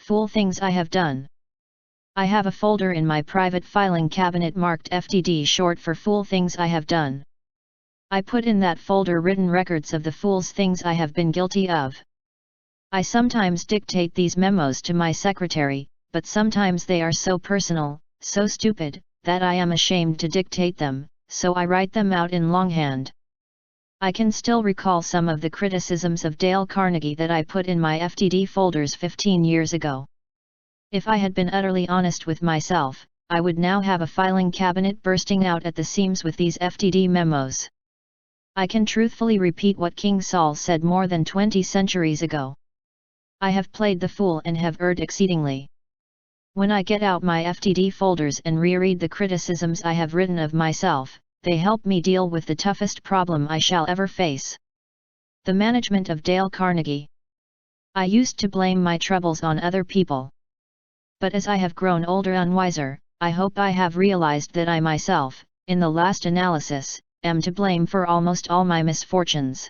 Fool things I have done. I have a folder in my private filing cabinet marked FTD, short for Fool Things I Have Done. I put in that folder written records of the fool's things I have been guilty of. I sometimes dictate these memos to my secretary, but sometimes they are so personal, so stupid, that I am ashamed to dictate them, so I write them out in longhand. I can still recall some of the criticisms of Dale Carnegie that I put in my FTD folders 15 years ago. If I had been utterly honest with myself, I would now have a filing cabinet bursting out at the seams with these FTD memos. I can truthfully repeat what King Saul said more than 20 centuries ago. I have played the fool and have erred exceedingly. When I get out my FTD folders and reread the criticisms I have written of myself, they help me deal with the toughest problem I shall ever face. The management of Dale Carnegie. I used to blame my troubles on other people. But as I have grown older and wiser, I hope I have realized that I myself, in the last analysis, am to blame for almost all my misfortunes.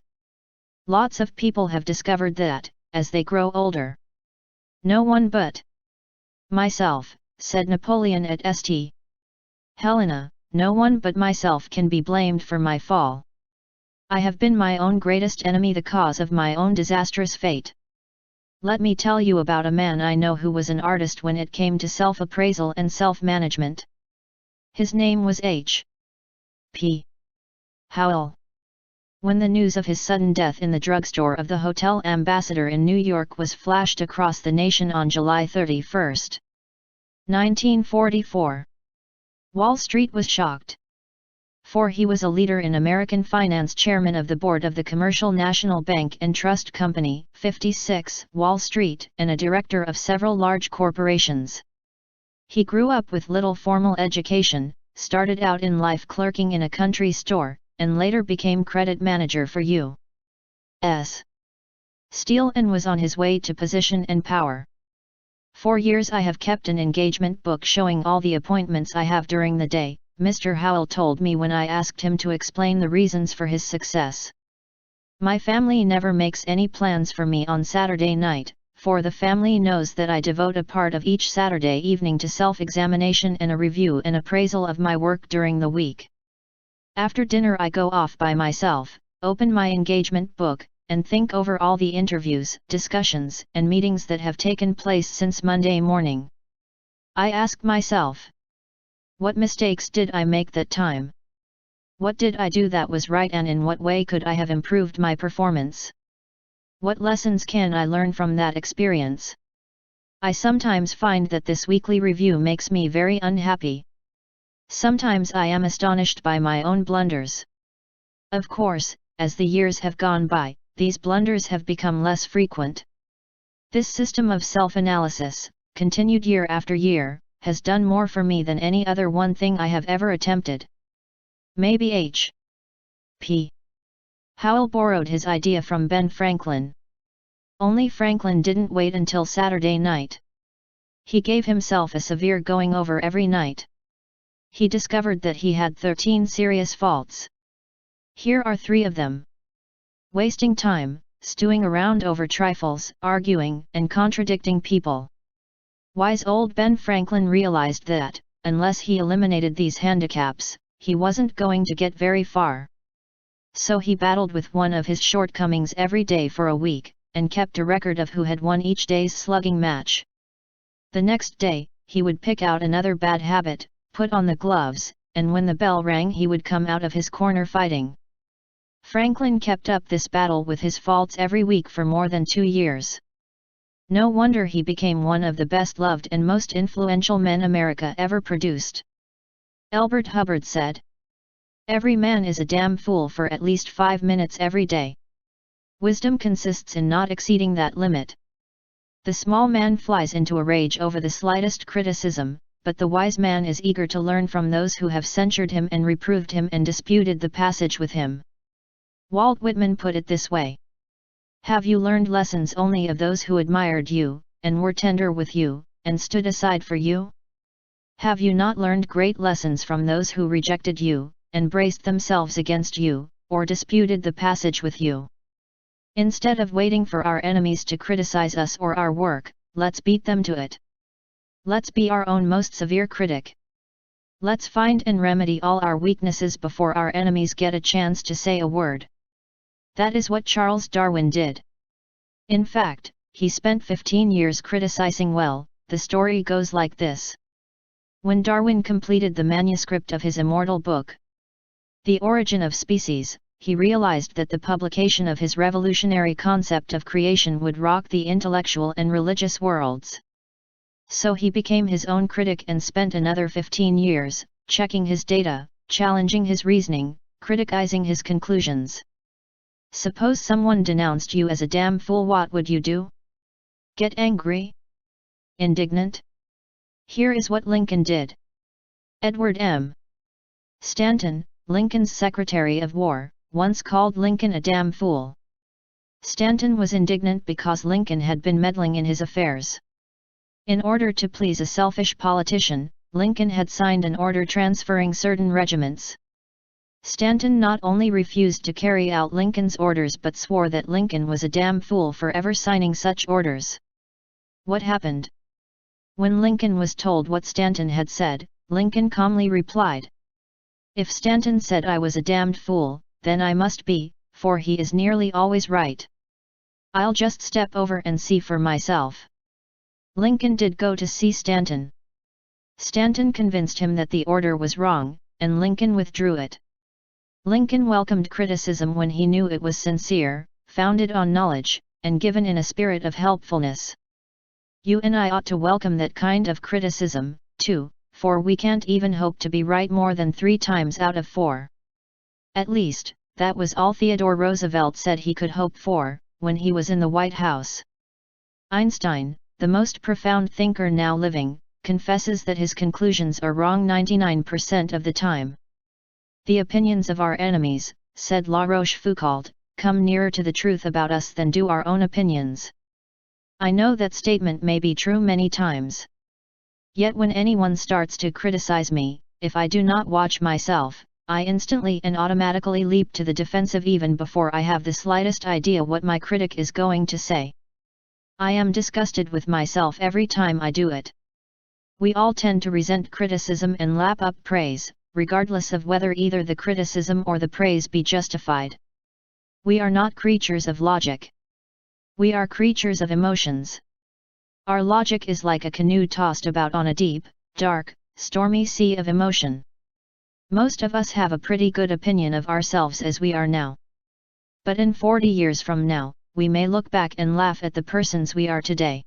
Lots of people have discovered that, as they grow older. No one but myself, said Napoleon at St. Helena, no one but myself can be blamed for my fall. I have been my own greatest enemy, the cause of my own disastrous fate. Let me tell you about a man I know who was an artist when it came to self-appraisal and self-management. His name was H.P. Howell. When the news of his sudden death in the drugstore of the Hotel Ambassador in New York was flashed across the nation on July 31, 1944, Wall Street was shocked. For he was a leader in American finance, chairman of the board of the Commercial National Bank and Trust Company, 56, Wall Street, and a director of several large corporations. He grew up with little formal education, started out in life clerking in a country store, and later became credit manager for U.S. Steel and was on his way to position and power. For years I have kept an engagement book showing all the appointments I have during the day, Mr. Howell told me when I asked him to explain the reasons for his success. My family never makes any plans for me on Saturday night, for the family knows that I devote a part of each Saturday evening to self-examination and a review and appraisal of my work during the week. After dinner I go off by myself, open my engagement book, and think over all the interviews, discussions, and meetings that have taken place since Monday morning. I ask myself, what mistakes did I make that time? What did I do that was right, and in what way could I have improved my performance? What lessons can I learn from that experience? I sometimes find that this weekly review makes me very unhappy. Sometimes I am astonished by my own blunders. Of course, as the years have gone by, these blunders have become less frequent. This system of self-analysis, continued year after year, has done more for me than any other one thing I have ever attempted. Maybe H.P. Howell borrowed his idea from Ben Franklin. Only Franklin didn't wait until Saturday night. He gave himself a severe going-over every night. He discovered that he had 13 serious faults. Here are 3 of them. Wasting time, stewing around over trifles, arguing, and contradicting people. Wise old Ben Franklin realized that, unless he eliminated these handicaps, he wasn't going to get very far. So he battled with one of his shortcomings every day for a week, and kept a record of who had won each day's slugging match. The next day, he would pick out another bad habit, put on the gloves, and when the bell rang he would come out of his corner fighting. Franklin kept up this battle with his faults every week for more than 2 years. No wonder he became one of the best-loved and most influential men America ever produced. Elbert Hubbard said, "Every man is a damn fool for at least 5 minutes every day. Wisdom consists in not exceeding that limit. The small man flies into a rage over the slightest criticism, but the wise man is eager to learn from those who have censured him and reproved him and disputed the passage with him." Walt Whitman put it this way: "Have you learned lessons only of those who admired you, and were tender with you, and stood aside for you? Have you not learned great lessons from those who rejected you, and braced themselves against you, or disputed the passage with you? Instead of waiting for our enemies to criticize us or our work, let's beat them to it. Let's be our own most severe critic. Let's find and remedy all our weaknesses before our enemies get a chance to say a word. That is what Charles Darwin did. In fact, he spent 15 years criticizing. Well, the story goes like this. When Darwin completed the manuscript of his immortal book, The Origin of Species, he realized that the publication of his revolutionary concept of creation would rock the intellectual and religious worlds. So he became his own critic and spent another 15 years, checking his data, challenging his reasoning, criticizing his conclusions. Suppose someone denounced you as a damn fool, what would you do? Get angry? Indignant? Here is what Lincoln did. Edward M. Stanton, Lincoln's Secretary of War, once called Lincoln a damn fool. Stanton was indignant because Lincoln had been meddling in his affairs. In order to please a selfish politician, Lincoln had signed an order transferring certain regiments. Stanton not only refused to carry out Lincoln's orders but swore that Lincoln was a damn fool for ever signing such orders. What happened? When Lincoln was told what Stanton had said, Lincoln calmly replied, "If Stanton said I was a damned fool, then I must be, for he is nearly always right. I'll just step over and see for myself." Lincoln did go to see Stanton. Stanton convinced him that the order was wrong, and Lincoln withdrew it. Lincoln welcomed criticism when he knew it was sincere, founded on knowledge, and given in a spirit of helpfulness. You and I ought to welcome that kind of criticism, too, for we can't even hope to be right more than 3 times out of 4. At least, that was all Theodore Roosevelt said he could hope for, when he was in the White House. Einstein, the most profound thinker now living, confesses that his conclusions are wrong 99% of the time. The opinions of our enemies, said La Rochefoucauld, come nearer to the truth about us than do our own opinions. I know that statement may be true many times. Yet when anyone starts to criticize me, if I do not watch myself, I instantly and automatically leap to the defensive even before I have the slightest idea what my critic is going to say. I am disgusted with myself every time I do it. We all tend to resent criticism and lap up praise, regardless of whether either the criticism or the praise be justified. We are not creatures of logic. We are creatures of emotions. Our logic is like a canoe tossed about on a deep, dark, stormy sea of emotion. Most of us have a pretty good opinion of ourselves as we are now. But in 40 years from now, we may look back and laugh at the persons we are today.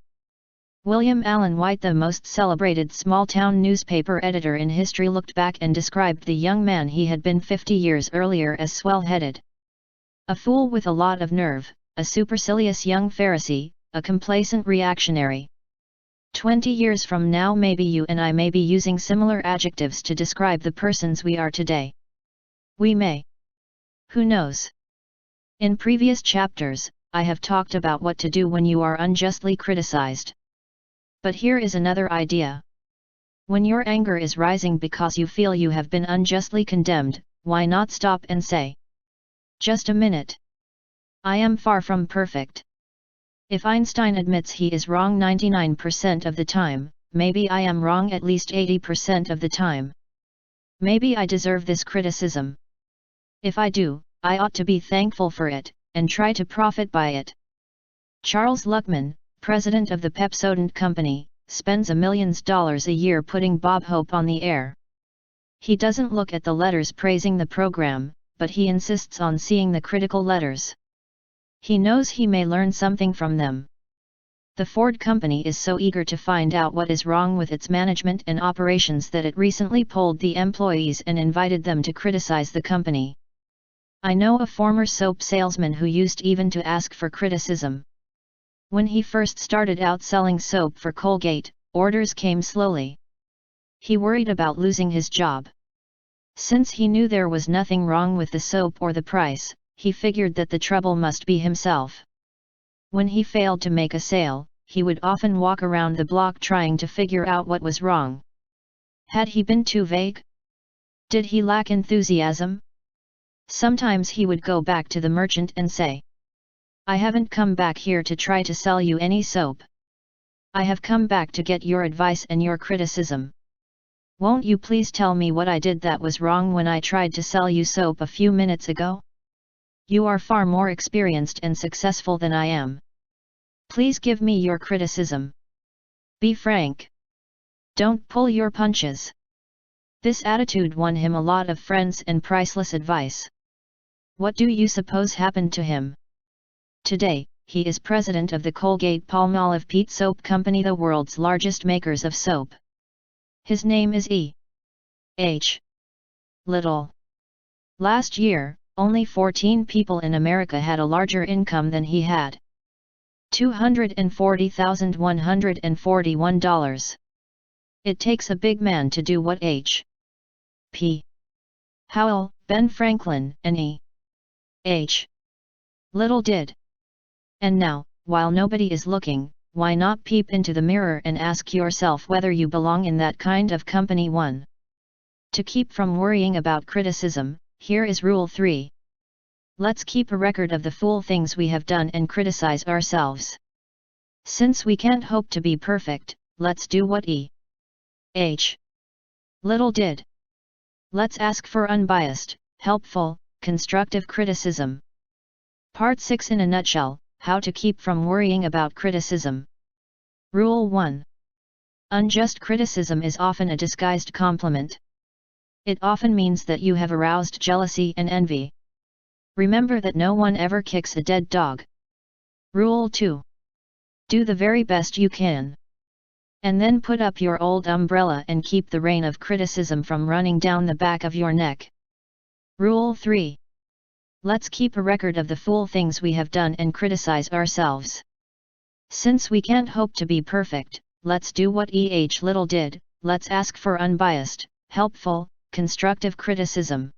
William Allen White, the most celebrated small-town newspaper editor in history, looked back and described the young man he had been 50 years earlier as swell-headed. A fool with a lot of nerve, a supercilious young Pharisee, a complacent reactionary. 20 years from now maybe you and I may be using similar adjectives to describe the persons we are today. We may. Who knows? In previous chapters, I have talked about what to do when you are unjustly criticized. But here is another idea. When your anger is rising because you feel you have been unjustly condemned, why not stop and say, "Just a minute. I am far from perfect. If Einstein admits he is wrong 99% of the time, maybe I am wrong at least 80% of the time. Maybe I deserve this criticism. If I do, I ought to be thankful for it, and try to profit by it." Charles Luckman, president of the Pepsodent Company, spends millions of dollars a year putting Bob Hope on the air. He doesn't look at the letters praising the program, but he insists on seeing the critical letters. He knows he may learn something from them. The Ford Company is so eager to find out what is wrong with its management and operations that it recently polled the employees and invited them to criticize the company. I know a former soap salesman who used even to ask for criticism. When he first started out selling soap for Colgate, orders came slowly. He worried about losing his job. Since he knew there was nothing wrong with the soap or the price, he figured that the trouble must be himself. When he failed to make a sale, he would often walk around the block trying to figure out what was wrong. Had he been too vague? Did he lack enthusiasm? Sometimes he would go back to the merchant and say, "I haven't come back here to try to sell you any soap. I have come back to get your advice and your criticism. Won't you please tell me what I did that was wrong when I tried to sell you soap a few minutes ago? You are far more experienced and successful than I am. Please give me your criticism. Be frank. Don't pull your punches. This attitude won him a lot of friends and priceless advice. What do you suppose happened to him? Today, he is president of the Colgate-Palmolive Peat Soap Company, the world's largest makers of soap. His name is E.H. Little. Last year, only 14 people in America had a larger income than he had. $240,141. It takes a big man to do what H.P. Howell, Ben Franklin, and E.H. Little did. And now, while nobody is looking, why not peep into the mirror and ask yourself whether you belong in that kind of company? 1. To keep from worrying about criticism, here is Rule 3. Let's keep a record of the fool things we have done and criticize ourselves. Since we can't hope to be perfect, let's do what E.H. Little did. Let's ask for unbiased, helpful, constructive criticism. Part 6 in a nutshell, how to keep from worrying about criticism. Rule 1. Unjust criticism is often a disguised compliment. It often means that you have aroused jealousy and envy. Remember that no one ever kicks a dead dog. Rule 2. Do the very best you can. And then put up your old umbrella and keep the rain of criticism from running down the back of your neck. Rule 3. Let's keep a record of the fool things we have done and criticize ourselves. Since we can't hope to be perfect, let's do what E.H. Little did, let's ask for unbiased, helpful, constructive criticism.